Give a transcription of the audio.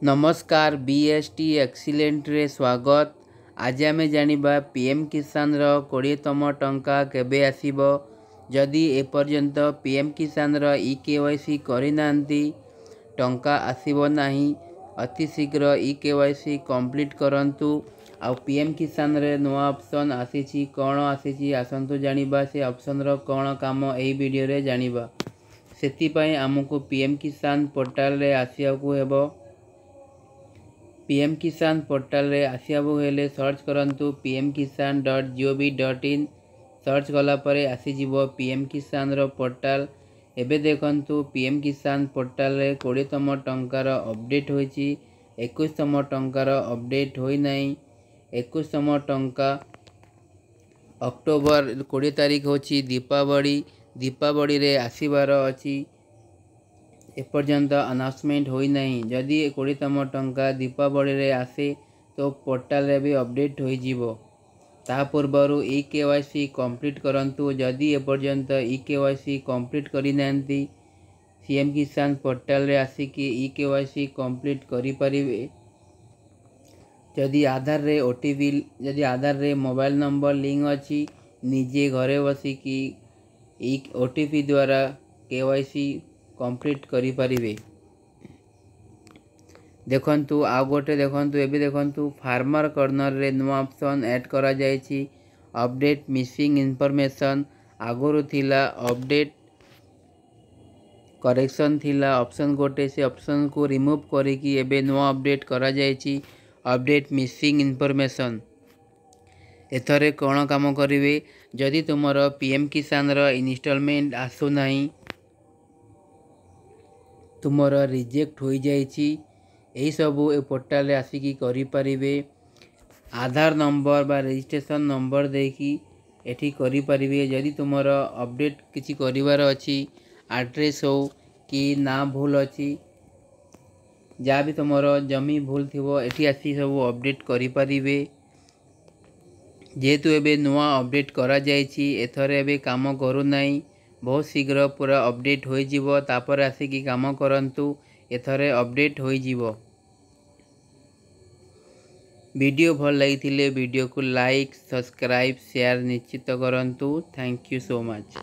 नमस्कार BST excellent रे स्वागत। आज आम जानिबा पीएम किसान रो 20तम टंका केबे आसीबो। जदि एपर्यंत पीएम किसान रो केवाईसी करिनांती टंका आसीबो नाही। अति शीघ्र केवाईसी कंप्लीट करंतु। आ पीएम किसान रे नुआ ऑप्शन आसीची कोन आसीची आसंतु जानिबा से ऑप्शन रो कोन काम एही वीडियो रे जानिबा। सेति पई हमकु पीएम किसान पोर्टल रे आसियाकु हेबो। पीएम किसान पोर्टल रे आसियाबु हेले सर्च करंतु pmkisan.gov.in। सर्च कला परे आसी जीवो पीएम किसान रो पोर्टल। एबे देखंतु पीएम किसान पोर्टल रे 20तम टंकार अपडेट होईची। 21तम टंकार अपडेट होई नाही। 21तम टंका अक्टोबर 20 तारीख होची दीपावली रे आसीबार अछि। एपर्यंत अनाउंसमेंट होई नहीं। जदि 20तम टंका दीपावली रे आसे तो पोर्टल रे भी अपडेट होई जीवो। ता पूर्वरु केवाईसी कंप्लीट करंतु। जदि एपर्यंत केवाईसी कंप्लीट करि नांती सीएम किसान पोर्टल रे आसी कि केवाईसी कंप्लीट करि परिबे। जदि आधार रे ओटीपी जदि आधार रे मोबाइल नंबर लिंक अछि निजे घरे बसी कि ओटीपी द्वारा केवाईसी कंप्लीट करि परिबे। देखंतु आ गोटे देखंतु एबे देखंतु फार्मर कॉर्नर रे नुआ ऑप्शन ऐड करा जायछि। अपडेट मिसिंग इंफॉर्मेशन आगुरु थिला अपडेट करेक्शन थिला ऑप्शन गोटे से ऑप्शन को रिमूव करिकी एबे नुआ अपडेट करा जायछि। अपडेट मिसिंग इंफॉर्मेशन एथरे कोन काम करिवे। जदि तुमरो पीएम किसान रो इंस्टॉलमेंट आसु नाही तुमरो रिजेक्ट हो जाइछि एही सबु ए पोर्टल रे आसिकी करि परिबे। आधार नंबर बा रजिस्ट्रेशन नंबर देकी एठी करि परिबे। जदि तुमरो अपडेट किछि करिवार अछि एड्रेस हो कि ना भूल अछि जा भी तुमरो जमी भूल थिबो एठी आसी सब अपडेट करि परिबे। जेहेतु एबे नुआ अपडेट करा जायछि एथरे एबे काम करू नाही। बहुत शीघ्र पूरा अपडेट होई जीवो तापर आसिकी काम करंतु। एथरे अपडेट होई जीवो। वीडियो भल लगी वीडियो को लाइक सब्सक्राइब शेयर निश्चित करंतु। Thank you so much.